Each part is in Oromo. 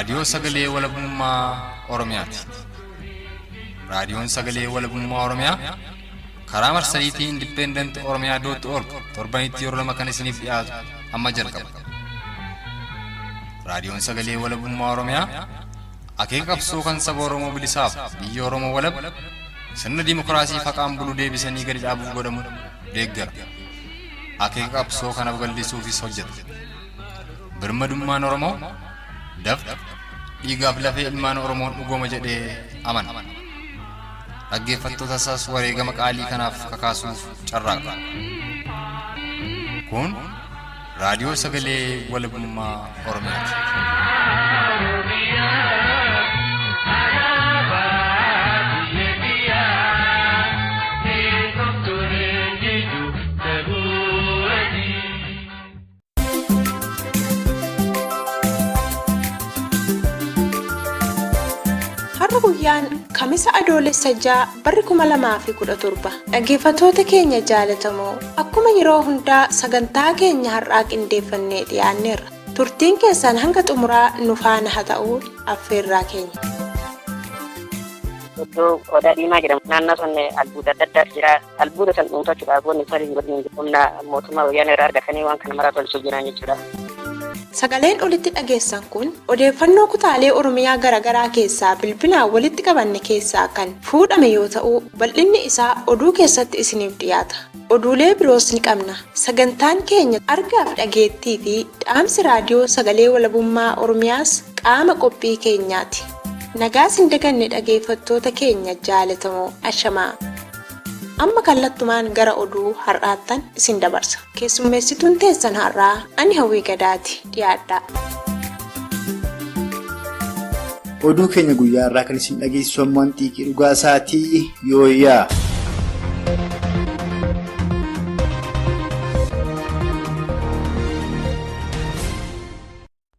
Raadiyoo Sagalee Walabummaa Oromiyaati. Raadiyoon Sagalee Walabummaa Oromiyaa karaa marsariitii Independent Oromiyaa.org torbanitti yeroo lama kan isiniif dhiyaatu amma jalqaba. Raadiyoon Sagalee Walabummaa Oromiyaa akeeka qabsoo kan saba Oromoo bilisaaf biyya Oromoo walab sirna dimokiraasii faqaan bulu deebisanii gadi dhaabuuf godhamu deeggara. Akeeka qabsoo kanaaf gallisuufis hojjeta. Birmadummaan Oromoo dafqa dhiigaaf lafee ilmaan Oromoon dhugooma jedhee amana. Dhaggeeffattoota isaas wareegama qaalii kanaaf kakaasuuf carraaqa. Kun Raadiyoo Sagalee Walabummaa Oromiyaati. Guyyaan Kamisa Adoolessa 6 barri 2017 dhaggeeffattoota keenya jaalatamoo akkuma yeroo hundaa sagantaa keenya har'aa qindeeffannee dhiyaanneerra. Turtiin keessan hanga xumuraa nu faana haa ta'u affeerraa keenya. Iddoo Odaa Diimaa jedhamu naannoo sanne albuuda adda addaatu jira. Albuuda san dhuunfachuudhaaf wanni saliin godin humna mootummaa wayyaanee irraa argatanii waan kana maraa tolchuuf jiran jechuudha. Sagaleen olitti dhageessan kun odeeffannoo kutaalee Oromiyaa garaagaraa keessaa bilbilaan walitti qabanne keessaa kan fuudhame yoo ta'u bal'inni isaa oduu keessatti isiniif dhiyaata. Oduulee biroos ni qabna. Sagantaan keenya argaaf dhageettii fi dhaamsi raadiyoo Sagalee Walabummaa Oromiyaas qaama qophii keenyaati. Nagaas hin daganne dhaggeeffattoota keenya jaalatamoo ashamaa. Amma kallattumaan gara oduu har'aattan isin dabarsa. Keessummeessituun teessan har'aa ani Hawwii Gadaati. Dhiyaadhaa. Oduu keenya guyyaa irraa kan isin dhageessisu ammaan xiiqii dhugaa isaatii yooyyaa.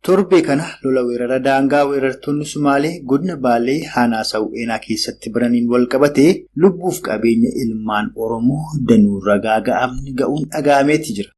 Torbee kana lola weerara daangaa weerartoonni Sumaalee godina Baalee Aanaa Sawweenaa keessatti baraniin wal qabatee lubbuuf qabeenya ilmaan Oromoo danuurra gaaga'amni ga'uun dhaga'ameeti jira.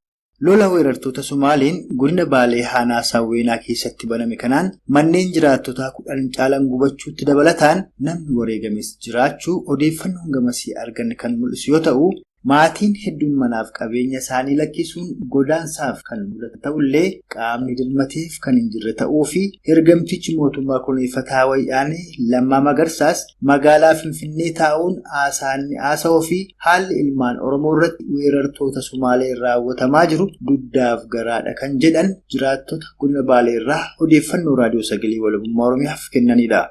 Lola weerartoota Sumaaleen godina Baalee Aanaa Sawweenaa keessatti baname kanaan manneen jiraattotaa 10 caalan gubachuutti dabalataan namni wareegames jiraachuu odeeffannoon gamasii argan kan mul'isu yoo ta'u, maatiin hedduun manaaf qabeenya isaanii lakkisuun godaansaaf kan mul'atu ta'ullee qaamni dirmateef kan hin jirre ta'uu fi ergamtichi mootummaa kunuunfataa wayyaanee Lammaa Magarsaas magaalaa Finfinnee taa'uun haasawaa fi haalli ilmaan Oromoo irratti weerartoota Sumaalee raawwatamaa jiru duddaaf garaadha kan jedhan jiraattota godina Baalee irraa odeeffannoo raadiyoo Sagalee Walabummaa Oromiyaaf kennanidha.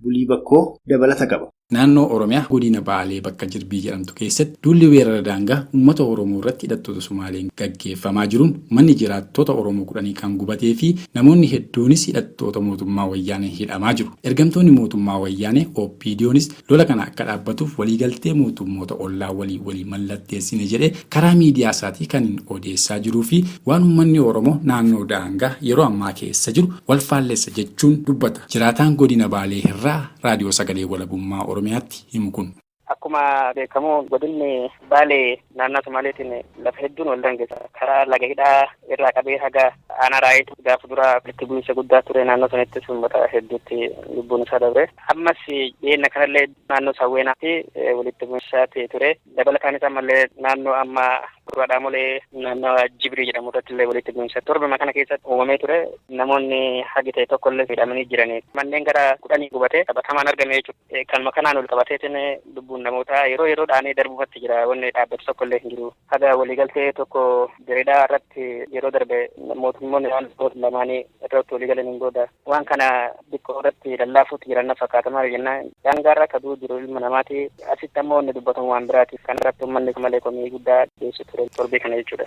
Bulii Bakkoo dabalata qaba. Naannoo Oromiyaa godina Baalee bakka Jirbii jedhamtu keessatti duulli weerara daangaa uummata Oromoo irratti hidhattoota Sumaaleen gaggeeffamaa jiruun manni jiraattota Oromoo 10 kan gubatee fi namoonni hedduunis hidhattoota mootummaa wayyaanee hidhamaa jiru. Ergamtoonni mootummaa wayyaanee OPDOnis lola kana akka dhaabbatuuf waliigaltee mootummoota ollaa walii mallatteessine jedhee karaa miidiyaa isaatii kan odeessaa jiruu fi waan uummanni Oromoo naannoo daangaa yeroo ammaa keessa jiru wal faalleessa jechuun dubbata. Jiraataan godina Baalee irraa raadiyoo Sagalee Walabummaa Oromiyaatti himu kun. Akkuma beekamu godinni Baalee naannoo Somaaleetiin lafa hedduun wal daangessa. Karaa laga hidhaa irraa qabee haga aanaa raayitu gaafa dura walitti bu'iinsa guddaa ture naannoo sanattis uummata hedduutti lubbuun isaa dabre. Ammas dhiyeenya kanallee naannoo Sawweenaatti walitti bu'iinsa ture. Dabalataanis ammallee naannoo amma Gurbaadhaamolee naannoo Jibrii jedhamu irratti illee walitti bu'iinsa torba kana keessatti uumamee ture. Namoonni hagi ta'e tokkollee hidhamanii jiranii. Manneen gara 10 gubatee qabatamaan argame jechuudha. Kan kanaan ol qabateetiin lubbuun namoota yeroodhaan darbufatti jira. Wanni dhaabbatu tokkollee hin jiru. Haga waliigaltee tokko Direedaa irratti yeroo darbe mootummoonni lamaanii irratti waliigalaniin booda waan kana xiqqoo irratti lallaafuutti jiran fakkaatamaa jennaan. Daangaarra kaduu jiru ilma namaati. Asitti ammoo wanni dubbatamu waan biraatiif kan irratti uummanni malee komii guddaa dhiyeessu ture torbee kana jechuudha.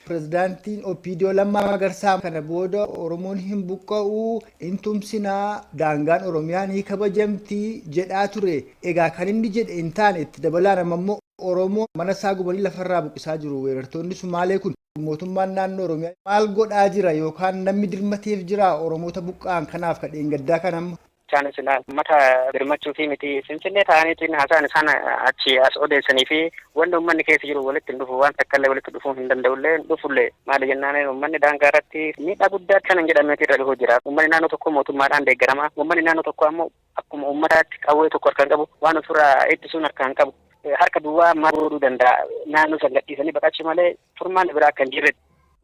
Pireezidaantiin OPDO Lammaa Magarsaa kana booda Oromoon hin buqqa'u hin tumsinaa daangaan Oromiyaa ni kabajamti jedhaa ture. Egaa kan inni jedhe hin taane itti dabalaan ammoo Oromoo mana isaa gubanii lafarraa buqqisaa jiru. Weerartoonni Sumaalee kun mootummaan naannoo Oromiyaa maal godhaa jira yookaan namni dirmateef jira Oromoota buqqa'an kanaaf kadheen gaddaa kanamma. Isaan silaa uummata birmachuu fi miti Finfinnee ta'aniitiin haasaan isaan achi as odeessanii fi wanti uummanni keessa jiru walitti hin dhufu waan takka illee walitti dhufuu hin danda'ullee dhufullee maali jennaan uummanni daangaa irratti miidhaa guddaa kana jedhameeti irra dhufuu jira. Uummanni naannoo tokko mootummaadhaan deeggarama. Uummanni naannoo tokko ammoo akkuma uummataatti qawwee tokko harkaan qabu waan ofirraa ittisuun harkaan qabu. Harka duwwaa maal godhuu danda'a naannoo san gadhiisanii baqachuu malee furmaanni biraa akka hin jirre.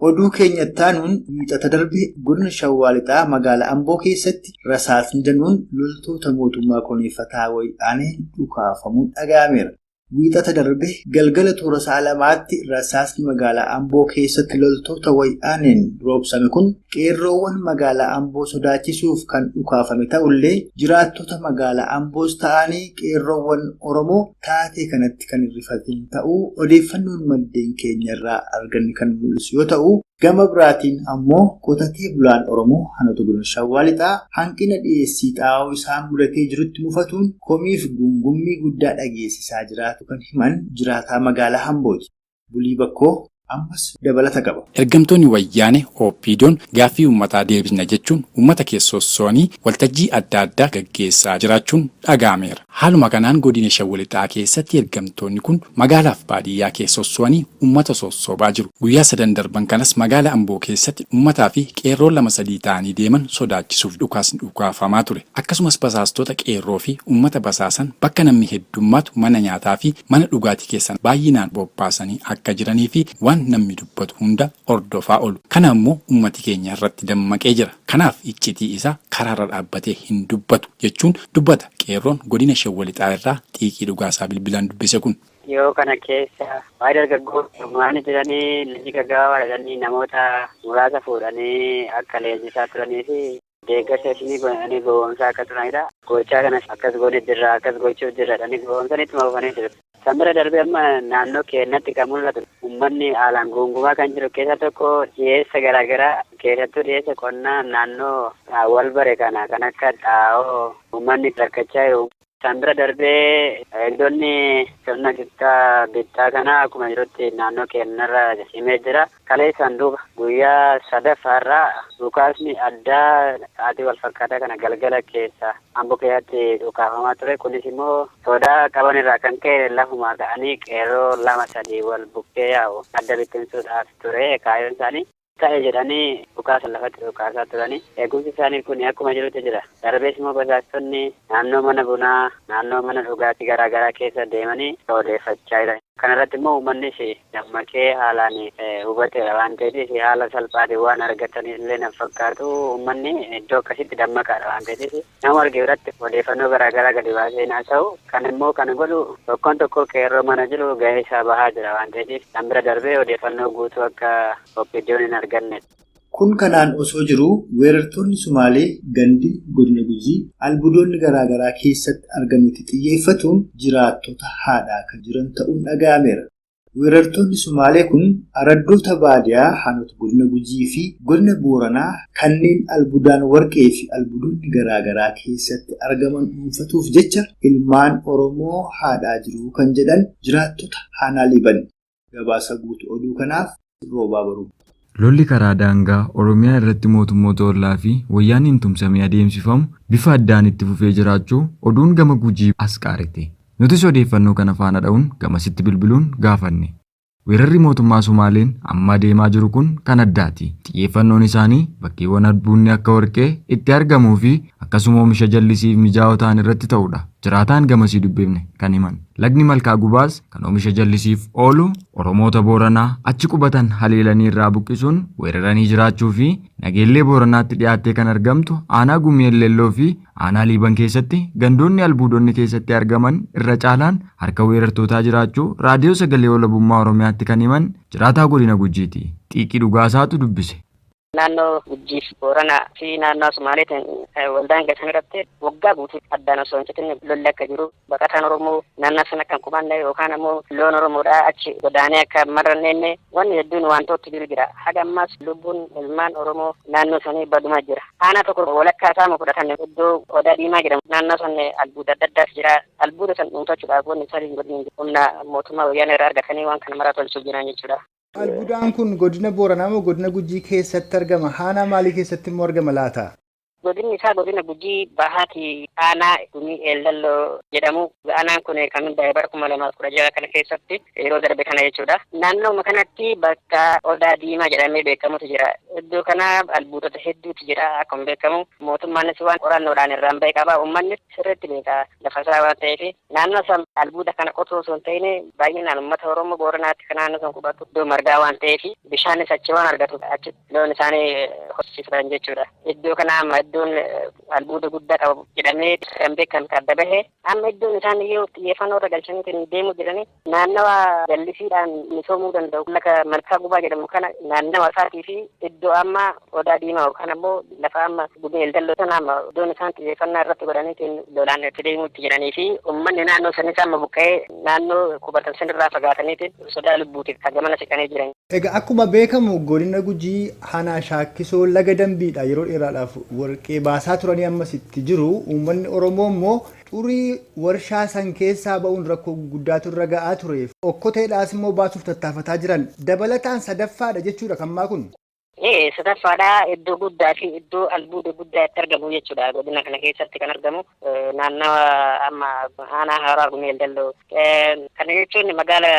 Oduu keenya taanuun wiixata darbe godina Shawaa Lixaa magaalaa Amboo keessatti rasaasni danuun loltoota mootummaa koneeffataa wayyaaneen dhukaafamuun dhaga'ameera. Wiixata darbe galgala toora sa'a lamaatti rasaasni magaalaa Amboo keessatti loltoota wayyaaneen roobsame kun qeerroowwan magaalaa Amboo sodaachisuuf kan dhukaafame ta'ullee jiraattota magaalaa Amboos ta'anii qeerroowwan Oromoo taatee kanatti kan hirrifatin ta'uu odeeffannoon maddeen keenyarraa arganne kan mul'isu yoo ta'u, gama biraatiin ammoo qotatee bulaan Oromoo hanatu godina Shawaa Lixaa hanqina dhiyeessii xaa'oo isaan mudatee jirutti mufatuun komiif gungummii guddaa dhageessisaa jiraatu kan himan jiraataa magaalaa Ambooti. Bulii Bakkoo ammas dabalata qaba. Ergamtoonni wayyaanee OPDO'n gaaffii uummataa deebisna jechuun uummata keessossoonii waltajjii adda addaa gaggeessaa jiraachuun dhaga'ameera. Haaluma kanaan godina Shawaa Lixaa keessatti ergamtoonni kun magaalaaf baadiyyaa keessossoonii uummata sossobaa jiru. Guyyaa 3 darban kanas magaalaa Amboo keessatti uummataa fi qeerroo 2-3 ta'anii deeman sodaachisuuf dhukaasni dhukaafamaa ture. Akkasumas basaastota qeerroo fi uummata basaasan bakka namni heddummaatu mana nyaataa fi mana dhugaatii keessan baay'inaan bobbaasanii akka jiranii fi waan namni dubbatu hunda ordofaa oolu. Kana ammoo uummati keenya irratti dammaqee jira. Kanaaf iccitii isaa karaarra dhaabbatee hin dubbatu jechuun dubbata qeerroon godina Shawaa Lixaa irraa xiiqii dhugaasaa bilbilaan dubbise kun. Yoo kana keessa waa'ee dargaggoota waan jiranii leenjii gaggaabaa jedhanii namoota muraasa fuudhanii akka leenjisaa turanii fi deeggarsa isinii godhanii gowwoomsaa akka turanidha. Gochaa kanas akkas godhee jirra akkas gochuuf jirra jedhanii gowwoomsanitti mafufanii jiru. Sanbira darbee amma naannoo keenyatti kan mul'atu uummanni haalaan guungumaa kan jiru keessa tokko dhiyeessa garaagaraa keessattuu dhiyeessa qonnaa naannoo wal bare kana kan akka xaa'oo uummanni rakkachaa jiru. Sanbira darbee eegdonni sirna bittaa kana akkuma jirutti naannoo keenyarra himee jira. Kalee sanduuqa guyyaa 3ffaarraa dhukaasni addaa sa'aatii wal fakkaataa kana galgala keessa Amboo keessatti dhukaafamaa ture. Kunis immoo sodaa qaban irraa kan ka'e lafuma ka'anii qeerroo 2-3 wal bukkee yaa'u adda bittinsuudhaaf ture kaayyoon isaanii. Ta'e jedhanii dhukaasa lafatti dhukaasaa turanii eegumsi isaanii kun akkuma jirutti jira. Darbees immoo basaastonni naannoo mana bunaa naannoo mana dhugaatii garaagaraa keessa deemanii odeeffachaa jiran. Kanarratti immoo uummannis dammaqee haalaan hubateera waan ta'eef haala salphaatiin waan argatanii illee na fakkaatu uummanni iddoo akkasitti dammaqaadha waan ta'eef nama arge biratti odeeffannoo garaagaraa gadi baasee naa ta'u kan immoo kana godhu tokkoon tokko qeerroo mana jiru gahee isaa bahaa jira waan ta'eef kan bira darbee odeeffannoo guutuu akka OPDO'n hin arganne. Kun kanaan osoo jiru weerartoonni Sumaalee gandi godina Gujii albuudonni garaagaraa keessatti argametti xiyyeeffatuun jiraattota haadhaa kan jiran ta'uun dhaga'ameera. Weerartoonni Sumaalee kun araddoota baadiyaa hanota godina Gujii fi godina Booranaa kanneen albuudaan warqee fi albuudonni garaagaraa keessatti argaman dhuunfatuuf jecha ilmaan Oromoo haadhaa jiru kan jedhan jiraattota Aanaa Liban. Gabaasa guutuu oduu kanaaf Roobaa Baruu. Lolli karaa daangaa Oromiyaa irratti mootummoota ollaa fi wayyaaniin tumsamee adeemsifamu bifa addaan itti fufee jiraachuu oduun gama Gujii as qaarite. Nutis odeeffannoo kana faana dha'uun gamasitti bilbiluun gaafanne. Weerarri mootummaa Sumaaleen amma deemaa jiru kun kan addaati. Xiyyeeffannoon isaanii bakkeewwan albuudni akka warqee itti argamuu fi akkasuma oomisha jallisiif mijaa'oo ta'an irratti ta'udha. Jiraataan gamasii dubbifne kan himan. Lagni Malkaa Gubaas kan oomisha jallisiif oolu Oromoota Booranaa achi qubatan haleelanii irraa buqqisuun weeraranii jiraachuu fi nageellee Booranaatti dhiyaattee kan argamtu aanaa Gumeellelloo fi aanaa Liiban keessatti gandoonni albuudonni keessatti argaman irra caalaan harka weerartootaa jiraachuu raadiyoo sagalee walabummaa Oromiyaatti kan himan jiraataa godina Gujiiti. Xiiqii dhugaasaatu dubbise. Naannoo Gujii Booranaa fi naannoo Sumaaleetiin waldaan gasan irratti waggaa guutuu addaan osoo hin citin lolli akka jiru baqataan Oromoo naannoo sana kan qubanne yookaan ammoo loon Oromoodhaa achi godaanee akka marranneenne wanni hedduun wantoota jiru jira. Haga ammaas lubbuun ilmaan Oromoo naannoo sanii badumaa jira. Aanaa tokko walakkaa isaa fudhatan iddoo Odaa Diimaa jedhamu naannoo sana albuuda adda addaatu jira. Albuuda sana dhuunfachuudhaaf wanni sadiin godin humna mootummaa wayyaanee irraa argatanii waan kana maraa tolchuu jiran jechuudha. Albuudaan kun godina Booranaa moo godina Gujii keessatti argama? Aanaa maalii keessatti immoo argama laata? Godinni isaa godina Gujii Bahaati aanaa Gumii Eeldalloo jedhamu. Aanaan kun kan hundaa'e bara 2016 kana keessatti yeroo darbe kana jechuudha. Naannoo kanatti bakka Odaa Diimaa jedhamee beekamutu jira. Iddoo kana albuudota hedduutu jira akkuma beekamu. Mootummaanis waan qorannoodhaan irraan bahee qaba. Uummanni sirriitti beeka lafa isaa waan ta'eef naannoo san albuuda kana qotuu osoo hin ta'in baay'inaan uummata Oromoo Booranaatti kan naannoo san qubatu iddoo margaa waan ta'eef bishaanis achi waan argatu achi loon isaanii horsiisan jechuudha. Iddoo kana amma iddoon albuuda guddaa qabu jedhamee kan beekamu adda bahee amma iddoon isaan iyyuu xiyyeeffannoo irra galchaniitiin deemuu jedhanii naannawa jallisiidhaan misoomuu danda'u. Lafa malkaa gubaa jedhamu kana naannawa isaatii fi iddoo amma Odaa Diimaa yookaan ammoo lafa amma Gumii Eeldalloo sana amma iddoon isaan xiyyeeffannaa irratti godhaniitiin lolaan itti deemuutti jedhanii fi uummanni naannoo sanis amma buqqa'ee naannoo qubatan sanirraa fagaataniitiin sodaa lubbuutiif kan gamana siqanii jiran. Egaa akkuma beekamu godina Gujii Hanaa Shaakkisoo laga Dambiidha yeroo dheeraadhaaf warqee baasaa turanii ammas itti jiru. Uummanni Oromoo immoo xurii warshaa san keessaa ba'uun rakkoo guddaatu irra ga'aa ture. Okkoteedhaas immoo baasuuf tattaafataa jiran. Dabalataan sadaffaadha jechuudha kammaa kun. Sadaffaadha iddoo guddaa fi iddoo albuuda guddaa itti argamu jechuudha. Godina kana keessatti kan argamu naannawa amma aanaa Haaraa Gumii Eeldalloo. Kana jechuun magaala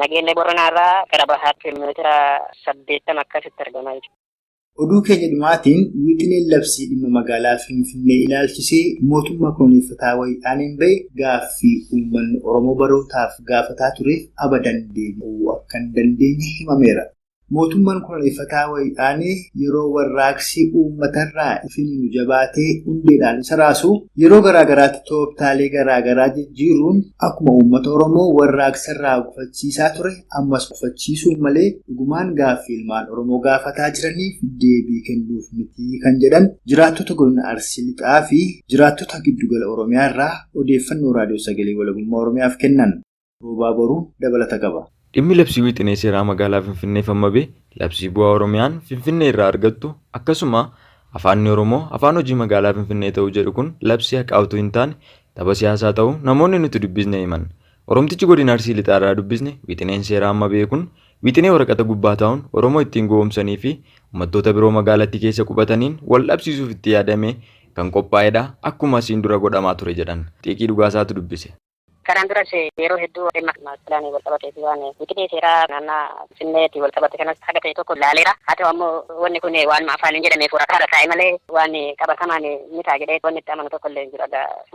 Nageellee Booranaarraa gara bahaatti kiiloomeetira 80 akkasitti argama jechuudha. Oduu keenya dhumaatiin wixineen labsii dhimma magaalaa Finfinnee ilaalchisee mootummaa koloneeffataa wayiidhaan bahe gaaffii uummanni Oromoo barootaaf gaafataa tureef abadan deebi'uu akka hin dandeenye himameera. Mootummaan koloneeffataa wayiidhaan yeroo warraaqsi uummatarraa ifiniinu jabaatee hundeedhaan isa raasu yeroo garaagaraatti tooftaalee garaagaraa jijjiiruun akkuma uummata Oromoo warraaqsarraa gufachiisaa ture ammas gufachiisuun malee dhugumaan gaaffii ilmaan Oromoo gaafataa jiraniif deebii kennuuf miti kan jedhan jiraattota godina Arsii Lixaa fi jiraattota giddugala Oromiyaa irraa odeeffannoo raadiyoo sagalee walabummaa Oromiyaaf kennan. Roobaa boruu dabalata qaba. Dhimmi labsii wixinee seeraa magaalaa Finfinneef amma bahe labsii bu'aa Oromiyaan Finfinnee irraa argattu akkasuma afaanni Oromoo afaan hojii magaalaa Finfinnee ta'uu jedhu kun labsii haqaa utuu hin taane tapha siyaasaa ta'uu namoonni nuti dubbisne himan. Oromtichi godina Arsii Lixaa irraa dubbisne wixineen seeraa amma bahe kun wixinee waraqata gubbaa taa'uun Oromoo ittiin gowwoomsanii fi uummattoota biroo magaalattii keessa qubataniin wal dhabsiisuuf itti yaadamee kan qophaa'edha akkuma asiin dura godhamaa ture jedhan. Xiiqii Dhugaasaatu dubbise. Kanaan duras yeroo hedduu dhimma maaskalaanii wal qabatee fi waan wixinee seeraa naannaa Finfinneetti wal qabate kanas haga ta'e tokko ilaaleera. Haa ta'u ammoo wanni kun waanuma afaaniin jedhamee waraqaa irra taa'e malee waan qabatamaan ni ta'a jedhee wanni itti amanu tokko illee hin jiru.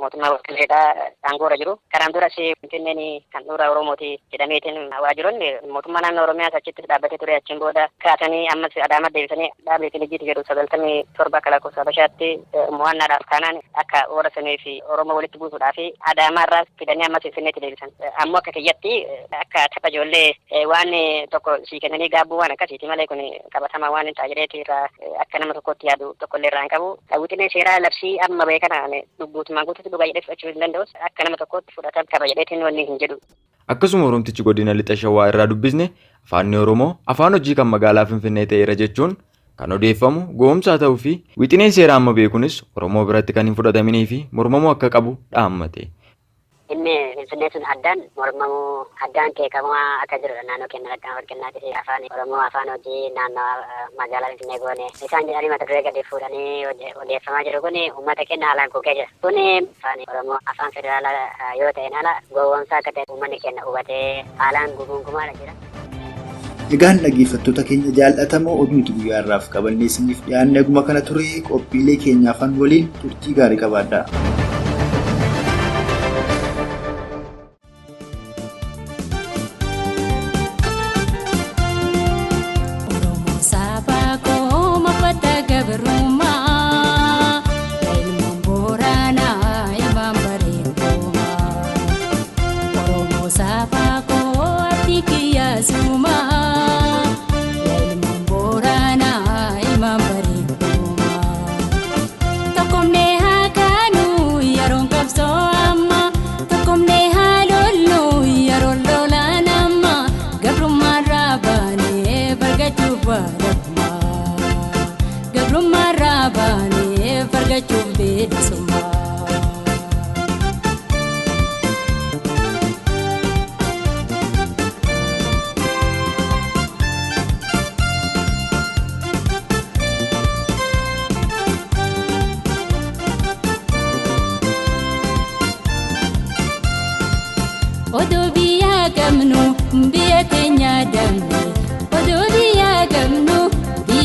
Mootummaa waqtileedhaa aangoorra jiru. Kanaan duras Finfinneen kan dhuura Oromooti jedhameetiin waajjiroonni mootummaa naannoo Oromiyaas achittis dhaabbatee ture achiin booda kaasanii ammas Adaamaa deebisanii dhaabbilee Ligiiti jedhu 97 akka lakkoofsa Habashaatti mo'annaadhaaf kaanaan akka warasanii fi Oromoo walitti buusuudhaa fi Adaamaarraa fidanii ammas Finfinneetti deebisan. Ammoo akka kiyyatti akka tapha ijoollee waan tokko sii kennanii gaabbuu waan akkasiiti malee kun qabatamaa waan hin taa'eeti irraa akka nama tokkotti yaadu tokkollee irraa hin qabu. Wixinee seeraa labsii amma bahe kana guutummaan guutuutti dhugaa jedhee fudhachuu hin danda'us akka nama tokkotti fudhatan qaba jedheetiin wanni hin jedhu. Akkasuma Oromtichi godina Lixa Shawaa irraa dubbisne afaanni Oromoo afaan hojii kan magaalaa Finfinnee ta'eera jechuun kan odeeffamu gowwoomsaa ta'uu fi wixineen seeraa amma bahe kunis Oromoo biratti kan hin fudhataminii fi mormamuu akka qabu dhaammate. Inni Finfinnee sun addaan mormamuu addaan keekamaa akka jirudha naannoo keenya addaan wal kennaa ta'e afaan Oromoo afaan hojii naannoo magaalaa Finfinnee goone isaan jedhanii mata duree gadi fuudhanii odeeffamaa jiru kun uummata keenya haalaan kukkee jira. Kun afaan Oromoo afaan federaalaa yoo ta'e ala gowwoomsaa akka ta'e uummanni keenya hubatee haalaan gugungumaadha jira. Egaan dhaggeeffattoota keenya jaallatamoo oduutu guyyaa irraaf qabannee isiniif dhiyaanne aguma kana ture qophiilee keenya afaan waliin turtii gaarii qabaadhaa.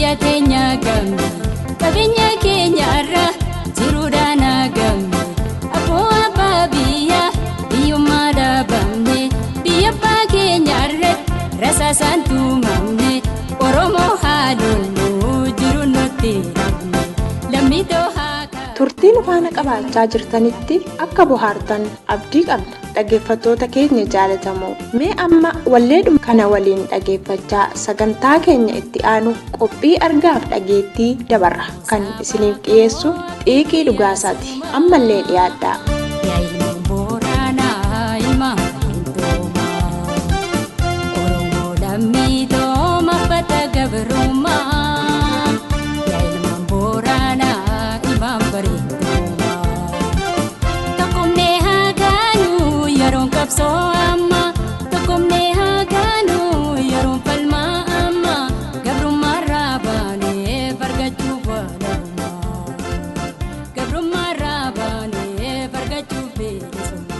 biyya teenya gamne qabeenya keenya irra jiruudhaan gamne aboo abbaa biyya biyyummaa dhabamne biyya abbaa keenya irra rasaasaan tumamne Oromoo haalollu jiru nutti dhabne lammiitoo turtiin faana qabaachaa jirtanitti akka bohaartan abdii qabna. Dhaggeeffattoota keenya jaalatamoo mee amma walleedhuma kana waliin dhaggeeffachaa sagantaa keenya itti aanu qophii argaaf dhageettii dabarra kan isiniif dhiyeessu xiiqii dhugaasaati. Ammallee dhiyaadhaa. So amma tokomne haganu yaron palma amma gabru marabane bargaju balama gabru marabane bargaju besuma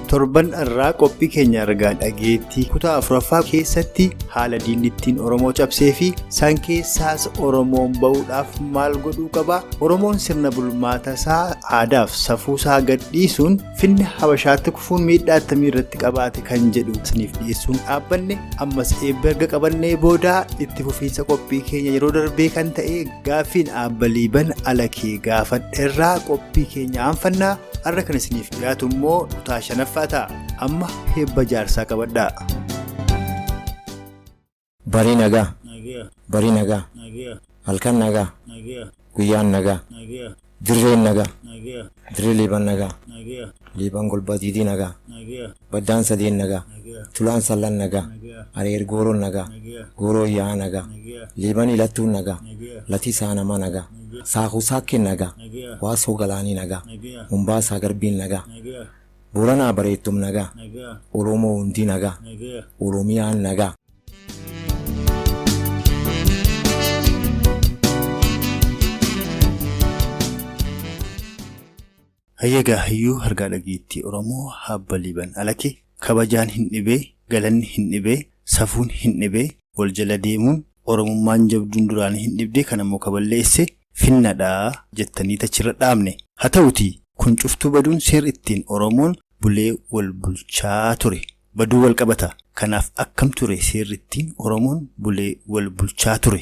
torban irraa qophii keenya argaa dhageettii kutaa afuraffaa keessatti haala diinni ittiin Oromoo cabsee fi san keessaas Oromoon ba'uudhaaf maal godhuu qaba? Oromoon sirna bulmaata isaa aadaaf safuu isaa gadhiisuun finna Habashaatti kufuun miidhaa akkamii irratti qabaate kan jedhu isiniif dhiyeessuun dhaabbanne ammas eebba erga qabannee boodaa itti fufiinsa qophii keenya yeroo darbee kan ta'e gaaffiin Aabbaliiban Alakee gaafadheerraa qophii keenya aanfannaa har'a kan isiniif dhiyaatu immoo kutaa shanaffaa ta'a. Amma heebba jaarsaa qabadhaa. Barii nagaa. Barii nagaa. Halkan nagaa. Guyyaan nagaa. Dirreen nagaa. Dirree Liiban nagaa. Liiban golba diidii nagaa. Baddaan sadeen nagaa. Tulaan sallan nagaa. Areer gooroon nagaa. Gooroo yaa nagaa. Liiban ilattuun nagaa. Latii saanamaa nagaa. Saakuu saakkeen nagaa. Waasoo galaanii nagaa. Mumbaasaa garbiin nagaa. Booranaa bareettum nagaa. Oromoo hundi nagaa. Oromiyaan nagaa. Hayyagaa hayyuu hargaa dhageettii Oromoo Aabbaliiban Alakee kabajaan hin dhibee galanni hin dhibee safuun hin dhibee wal jala deemuun Oromummaan jabduun duraan hin dhibdee kan ammoo kaballeesse finnadhaa jettanii tachirra dhaabne. Haa ta'utii kun cuftuu baduun seer ittiin Oromoon bulee wal bulchaa ture baduu wal qabata. Kanaaf akkam ture seerri ittiin Oromoon bulee wal bulchaa ture?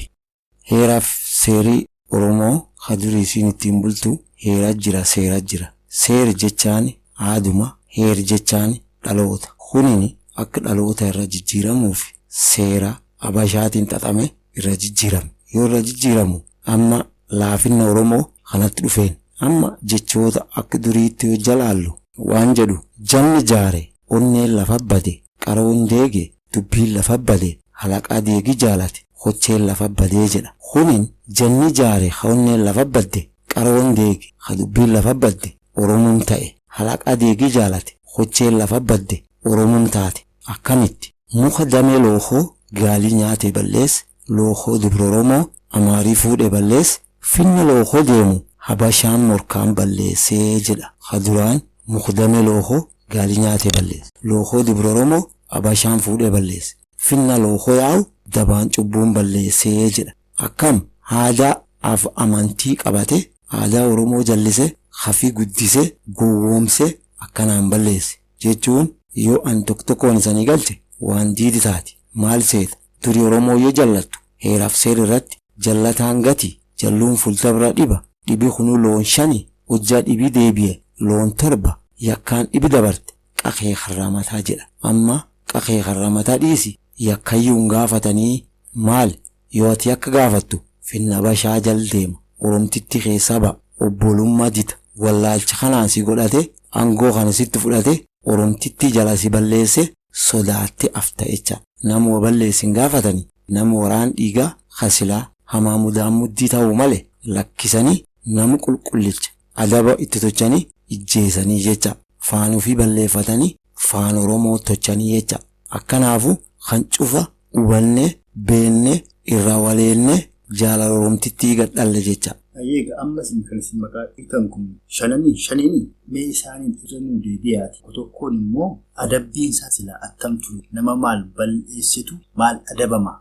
Heeraaf seerii Oromoo hadurii isiin ittiin bultu heeraa jira seeraa jira. Seer jechaan aaduma heer jechaan dhaloota. Kunini akka dhaloota irra jijjiiramuuf seera Habashaatiin xaxame irra jijjiirame. Yoo irra jijjiiramu amma laafinna Oromoo kanatti dhufeen amma jechoota akka duriitti yoo jalaallu waan jedhu janni jaare onneen lafa bade qaroon deege dubbiin lafa bade halaqaa deegi jaalate hocheen lafa badee jedha. Kunin janni jaare onneen lafa badde qaroon deege dubbiin lafa badde Oromoon ta'e halaqaa deegi jaalate hocheen lafa badde Oromoon taate. Akkamitti muka damee loohoo gaalii nyaate balleesse loohoo dubra Oromoo amaarii fuudhe balleesse finna loohoo deemu Habashaan morkaan balleessee jedha. Haduraan muka damee loohoo gaalii nyaate balleesse loohoo dubra Oromoo Habashaan fuudhe balleesse finna loohoo yaa'u dabaan cubbuun balleessee jedha. Akkam aadaa af amantii qabate aadaa Oromoo jallise hafii guddise gowwoomse akkanaan balleesse jechuun yoo an tokkoon isanii galche waan diidi taati. Maal seeta durii Oromoo yoo jallattu heeraaf seera irratti jallataan gati jalluun fultabra dhiba dhibi kunuu loon shani hojjaa dhibii deebi'e loon torba yakkaan dhibi dabarte qaqee harramataa jedha. Amma qaqee harramataa dhiisi yakkayyuun gaafatanii maal yoo ati akka gaafattu finna Habashaa jal deema Oromtitti keessaa ba'a obbolummaa dita wallaalcha kanaan si godhate aangoo kana sitti fudhate Oromtitti jala si balleesse sodaatte afta'echa. Nama balleessin gaafatanii nama waraan dhiigaa hasilaa hamaa mudaan muddii ta'uu malee lakkisanii nama qulqullicha adaba itti tochanii ijjeesanii jecha. Faanuu fi balleeffatanii faan Oromoo tochanii jecha. Akkanaafu kan cufa hubanne beenne irraa waleenne jaalala Oromtitti gadhalle jecha. Egaa ammas kan isin maqaa dhiikan kun shaniini mee isaaniin irra nuu deebi'aati. Tokkoon immoo adabbiin isaa silaa attam ture nama maal balleessitu maal adabama.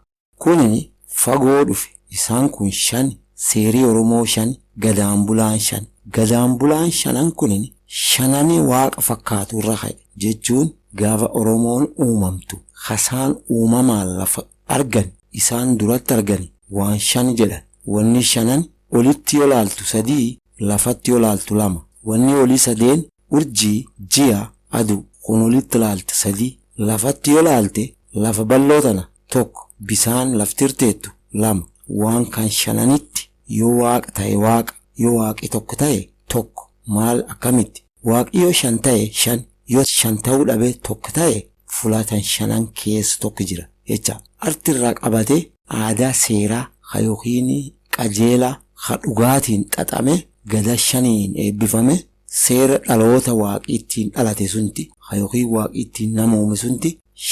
Kuni fagoo dhufe isaan kun 5 seerii Oromoo 5 gadaan bulaan 5 gadaan bulaan 5 kunin 5 waaqa fakkaatu irra ka'e jechuun gaafa Oromoon uumamtu hasaan uumamaan lafa argan isaan duratti argan waan 5 jedhan wanni 5 olitti yoo laaltu 3 lafatti yoo laaltu 2 wanni olii 3 urjii ji'a aduu kun olitti laaltu 3 lafatti yoo laalte lafa bal'oo tana 1 bisaan laftirteettu 2 waan kan 5nitti yoo waaqa ta'e waaqa yoo waaqi tokko ta'e tokko maal akkamitti waaqi yoo 5 ta'e 5 yoo 5 ta'uu dhabe tokko ta'e fulatan 5 keessa tokko jira jecha artirraa qabate aadaa seeraa yookiin qajeelaa dhugaatiin xaxame gada 5 eebbifame seera dhaloota waaqittiin dhalate sunti yookiin waaqittiin nama uume sunti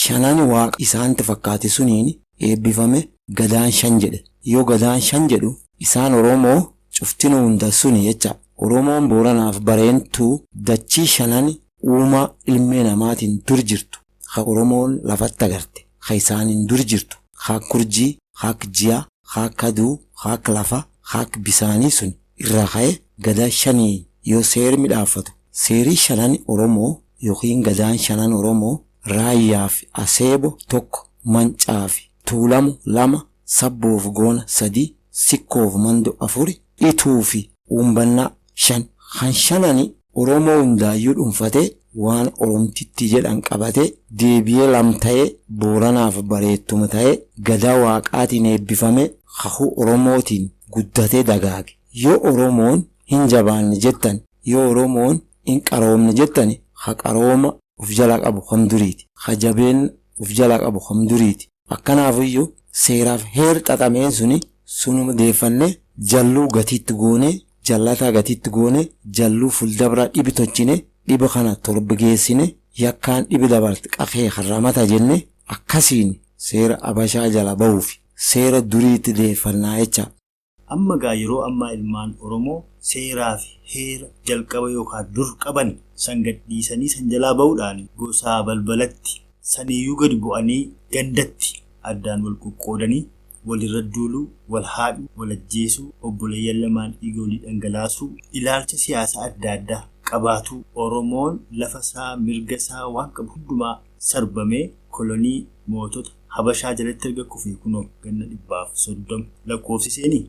5 waaqa isaanitti fakkaate suniin eebbifame gadaan 5 jedhe yoo gadaan 5 jedhu isaan Oromoo cuftin hunda suni jecha Oromoon Booranaaf Bareentuu dachii 5 uumaa ilmee namaatiin dur jirtu Oromoon lafatti agarte isaaniin dur jirtu kurjii ji'a kaduu lafa bisaanii sun irraa ka'e gadaa 5 yoo seeri midhaafatu seerii 5 Oromoo yookiin gadaan 5 Oromoo raayyaa fi aseebo 1 mancaa fi tuulamu 2 sabboof goona 3 sikkoof mando 4 ituu fi uumbannaa 5 kan 5 Oromoo hundaayyuu dhuunfatee waan Oromtitti jedhan qabate deebi'ee lamta'ee Booranaaf Bareettuma ta'ee gadaa waaqaatiin eebbifame hahuu Oromootiin guddatee dagaage yoo Oromoon hin jabaanne jettan yoo Oromoon hin qaroomne jettan qarooma uf jala qabu hamduriiti jabeen uf jala qabu hamduriiti akkanaafiyyuu seeraaf heer xaxameen sunuma deeffanne jalluu gatiitti goone jallataa gatiitti goone jalluu fuldabra dhibi tochine dhiba kana torba geessine yakkaan dhibi dabarte qaqee harramata jenne akkasiin seera abashaa jala ba'uuf seera duriitti deeffannaa jecha. Amma gaa yeroo ammaa ilmaan Oromoo seeraa fi heera jalqaba yookaan dur qaban san gadhiisanii san jalaa ba'uudhaan gosaa balbalatti saniyyuu gadi bu'anii gandatti addaan wal qoqqoodanii walirra duuluu wal haadhu wal ajjeesuu obboleeyyan lamaan dhiiga walii dhangalaasuu ilaalcha siyaasaa adda addaa qabaatu Oromoon lafa isaa mirga isaa waan qabu hundumaa sarbamee kolonii mootota Habashaa jalatti erga kufee kunoo ganna 130 lakkoofsiseenii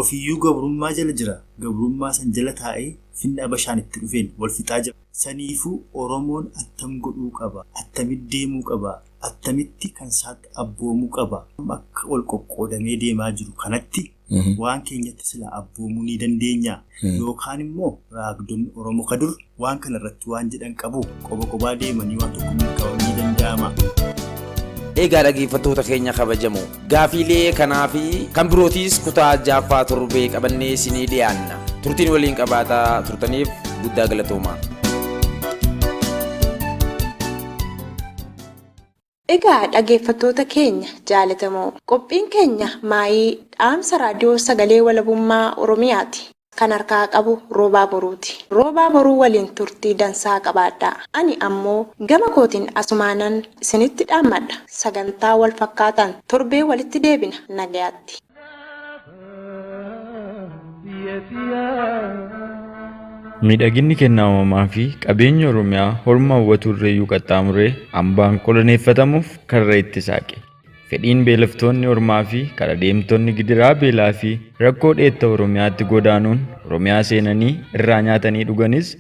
ofiyyuu gabrummaa jala jira gabrummaa san jala taa'ee finna Habashaan itti dhufeen wal fixaa jira saniifuu Oromoon attam godhuu qaba attamitti deemuu qaba attamitti kan isaatti abboomuu qaba akka wal qoqqoodamee deemaa jiru kanatti waan keenyatti sila abboomuu ni dandeenya yookaan immoo raagdonni Oromoo kadur waan kana irratti waan jedhan qabu qoba deemanii waan tokko milkaa'uu ni danda'ama. Egaa dhaggeeffattoota keenya kabajamoo gaafiilee kanaa fi kan birootiis kutaa 6ffaa torbee qabannee isinii dhiyaanna turtiin waliin qabaataa turtaniif guddaa galatoomaa. Egaa dhaggeeffattoota keenya jaalatamoo qophiin keenya maayii dhaamsa raadiyoo sagalee walabummaa Oromiyaati. Kan harkaa qabu Roobaa Boruuti. Roobaa Boruu waliin turtii dansaa qabaadhaa. Ani ammoo gama kootiin asumaanan isinitti dhaammadha. Sagantaa wal fakkaatan torbee walitti deebina nagayaatti. Miidhaginni kennaa uumamaa fi qabeenya Oromiyaa horma hawwatu irreeyyuu qaxxaamuree hambaan koloneeffatamuuf karra itti saaqe. Fedhiin beelaftoonni Oromaa fi karaa deemtonni gidiraa beelaa fi rakkoo dheetta Oromiyaatti godaanuun Oromiyaa seenanii irraa nyaatanii dhuganis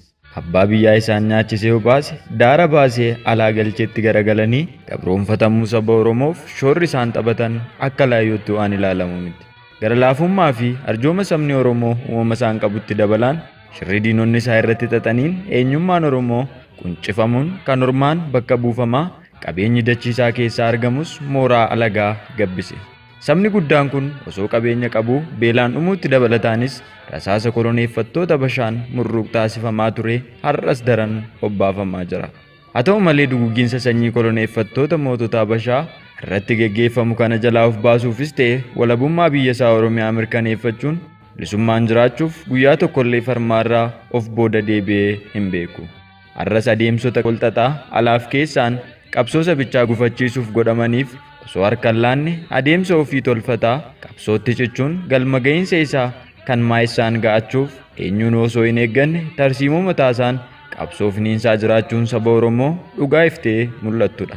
abbaa biyyaa isaan nyaachisee baase daara baasee alaa galcheetti garagalanii gabroonfatamuu saba Oromoof shoorri isaan taphatan akka laayyootti waan ilaalamu miti. Gara laafummaa fi arjooma sabni Oromoo uumama isaan qabutti dabalaan shirri diinonni isaa irratti xaxaniin eenyummaan Oromoo quncifamuun kan Ormaan bakka buufamaa qabeenyi dachiisaa keessaa argamus mooraa alagaa gabbise. Sabni guddaan kun osoo qabeenya qabu beelaan dhumuutti dabalataanis rasaasa koloneeffattoota Habashaan murruuq taasifamaa ture har'as daran hobbaafamaa jira. Haa ta'u malee duguuggiinsa sanyii koloneeffattoota mootota Habashaa irratti geggeeffamu kana jalaa of baasuufis ta'e walabummaa biyya isaa Oromiyaa mirkaneeffachuun bilisummaan jiraachuuf guyyaa tokkollee farmaarraa of booda deebi'ee hin beeku. Har'as adeemsota walxaxaa alaaf keessaan qabsoo sabichaa gufachiisuuf godhamaniif osoo harka hin laanne adeemsa ofii tolfataa qabsootti cichuun galma ga'iinsa isaa kan maayessaan ga'achuuf eenyuun osoo hin eegganne tarsiimoo mataasaan qabsoo finiinsaa jiraachuun saba Oromoo dhugaa iftee mul'attudha.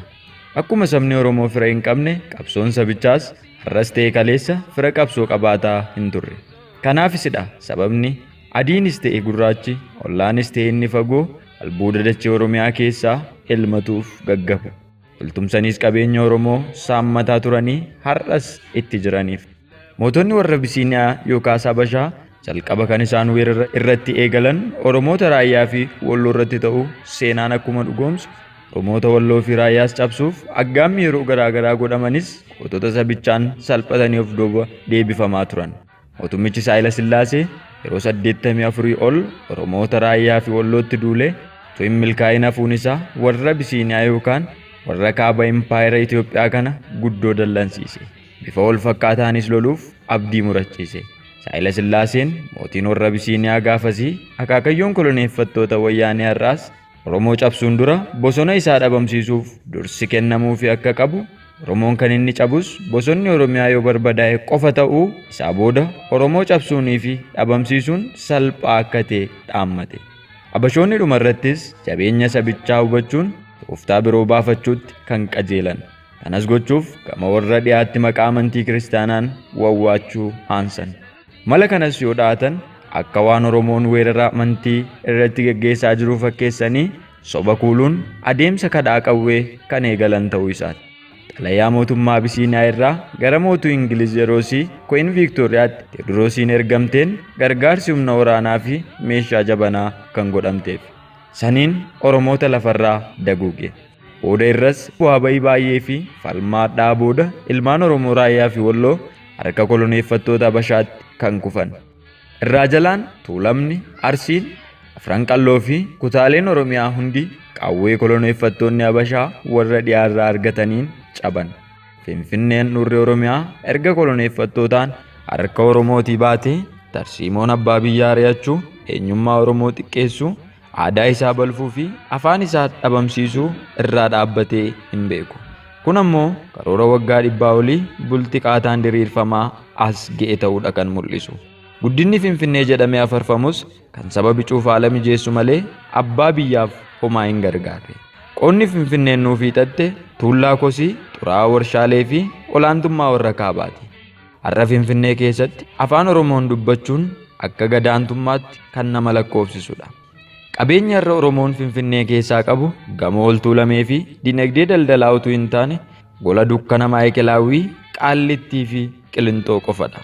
Akkuma sabni Oromoo fira hin qabne qabsoon sabichaas har'as ta'e kaleessa fira qabsoo qabaataa hin turre. Kanaafisidha sababni adiinis ta'e gurraachi ollaanis ta'e inni fagoo albuuda dachee Oromiyaa keessaa elmatuuf gaggabu. Waltumsaniis qabeenya Oromoo saammataa turanii har'as itti jiraniif. Mootonni warra Abisiiniyaa yookaas Habashaa jalqaba kan isaan weerara irratti eegalan Oromoota Raayyaa fi Walloo irratti ta'uu seenaan akkuma dhugoomsu Oromoota Walloo fi Raayyaas cabsuuf aggaammi yeroo garaagaraa godhamanis gootota sabichaan salphatanii of duuba deebifamaa turan. Mootummichi Haayile Sillaasee yeroo 84 ol Oromoota Raayyaa fi Wallootti duulee utuu hin milkaa'in hafuun isaa warra Abisiiniyaa yookaan warra kaaba impaayera Itoophiyaa kana guddoo dallansiise. Bifa wal fakkaataanis loluuf abdii murachiise. Haayile Sillaaseen mootiin warra Abisiiniyaa gaafasii akaakayyoon koloneeffattoota wayyaanee har'aas Oromoo cabsuun dura bosona isaa dhabamsiisuuf dursi kennamuufi akka qabu, Oromoon kan inni cabus bosonni Oromiyaa yoo barbadaa'e qofa ta'uu isaa booda Oromoo cabsuunii fi dhabamsiisuun salphaa akka ta'e dhaammate. Habashoonni dhumarrattis jabeenya sabichaa hubachuun tooftaa biroo baafachuutti kan qajeelan. Kanas gochuuf gama warra dhiyaatti maqaa amantii kiristaanaan wawwaachuu aansan. Mala kanas yoo dhaatan akka waan Oromoon weerara amantii irratti gaggeessaa jiru fakkeessanii soba kuuluun adeemsa kadhaa qawwee kan eegalan ta'uu isaati. Xalayaa mootummaa Abisiiniyaa irraa gara mootuu Ingiliz yeroosii Queen Victoriyaatti Teodiroosiin ergamteen gargaarsi humna waraanaa fi meeshaa jabanaa kan godhamteef. Saniin Oromoota lafarraa daguuge. Booda irras bu'aa bayii baay'ee fi falmaadhaa booda ilmaan Oromoo Raayyaa fi Walloo harka koloneeffattoota Habashaatti kan kufan. Irraa jalaan Tuulamni, Arsiin, Afran Qalloo fi kutaaleen Oromiyaa hundi qawwee koloneeffattoonni Habashaa warra dhiyaarraa argataniin caban. Finfinneen nurri Oromiyaa erga koloneeffattootaan harka Oromootii baatee tarsiimoon abbaa biyyaa ari'achuu, eenyummaa Oromoo xiqqeessuu, aadaa isaa balfuu fi afaan isaa dhabamsiisuu irraa dhaabbatee hin beeku. Kun ammoo karoora waggaa 100 olii bulti qaataan diriirfamaa as ga'e ta'uudha kan mul'isu. Guddinni Finfinnee jedhamee afarfamus kan saba bicuuf haala mijeessu malee abbaa biyyaaf homaa hin gargaarre. Qoonni Finfinneen nuuf hiixatte tuullaa kosii, xuraa'aa warshaalee fi olaantummaa warra kaabaati. Har'a Finfinnee keessatti afaan Oromoon dubbachuun akka gadaantummaatti kan nama lakkoofsisudha. Qabeenya irra Oromoon Finfinnee keessaa qabu gamoo ol tuulamee fi dinagdee daldalaa utuu hin taane gola dukkana Maayikelaawwii, Qaallittii fi Qilintoo qofadha.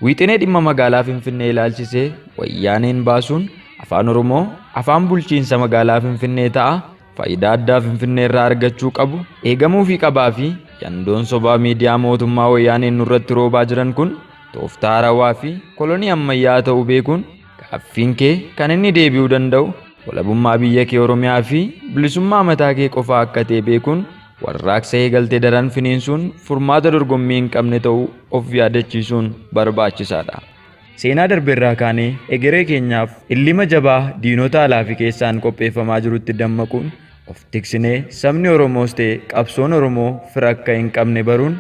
Wiixinee dhimma magaalaa Finfinnee ilaalchisee wayyaaneen baasuun afaan Oromoo afaan bulchiinsa magaalaa Finfinnee ta'a. Faayidaa addaa Finfinnee irraa argachuu qabu eegamuu fi qabaa fi yandoon sobaa miidiyaa mootummaa wayyaaneen nurratti roobaa jiran kun tooftaa haarawaa fi kolonii ammayyaa ta'uu beekuun gaaffiin kee kan inni deebi'uu danda'u walabummaa biyya kee Oromiyaa fi bilisummaa mataa kee qofaa akka ta'e beekuun warraaqsa eegaltee daran finiinsuun furmaata dorgommii hin qabne ta'uu of yaadachiisuun barbaachisaadha. Seenaa darbeerraa kaanee egeree keenyaaf illima jabaa diinota alaa fi keessaan qopheeffamaa jirutti dammaquun of tiksinee sabni Oromoos ta'e qabsoon Oromoo fira akka hin qabne baruun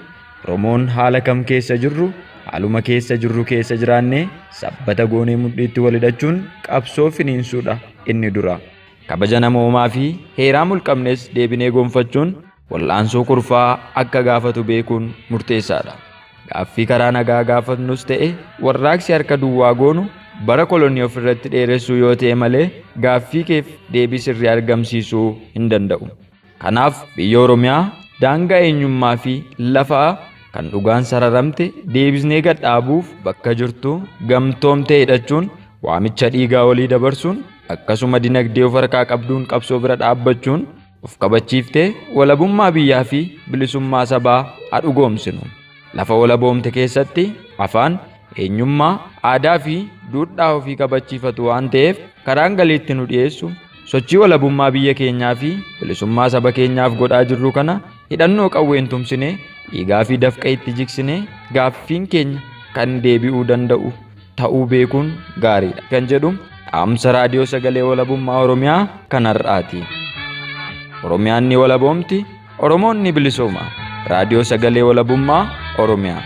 Oromoon haala kam keessa jirru haaluma keessa jirru keessa jiraannee sabbata goonee mudhiitti wal hidhachuun qabsoo finiinsuudha inni dura. Kabaja namoomaa fi heeraa mulqabnes deebinee gonfachuun wal'aansoo kurfaa akka gaafatu beekuun murteessaadha. Gaaffii karaa nagaa gaafatnus ta'e warraaqsi harka duwwaa goonu bara kolonii ofirratti dheeressuu yoo ta'e malee gaaffii keef deebii sirrii argamsiisuu hin danda'u. Kanaaf biyya Oromiyaa daangaa eenyummaa fi lafaa kan dhugaan sararamte deebisnee gadhaabuuf bakka jirtu gamtoomtee hidhachuun waamicha dhiigaa olii dabarsuun akkasuma dinagdee of harkaa qabduun qabsoo bira dhaabbachuun of kabachiiftee walabummaa biyyaa fi bilisummaa sabaa dhugoomsinu. Lafa walaboomte keessatti afaan, eenyummaa, aadaa fi duudhaa ofii kabachiifatu waan ta'eef karaan galiitti nu dhiyeessu sochii walabummaa biyya keenyaa fi bilisummaa saba keenyaaf godhaa jirru kana hidhannoo qawween tumsinee dhiigaa fi dafqa itti jiksinee gaaffiin keenya kan deebi'uu danda'u ta'uu beekuun gaariidha kan jedhu dhaamsa raadiyoo sagalee walabummaa Oromiyaa kan har'aati. Oromiyaan ni walaboomti, Oromoon ni bilisooma. Raadiyoo sagalee walabummaa Oromiyaa.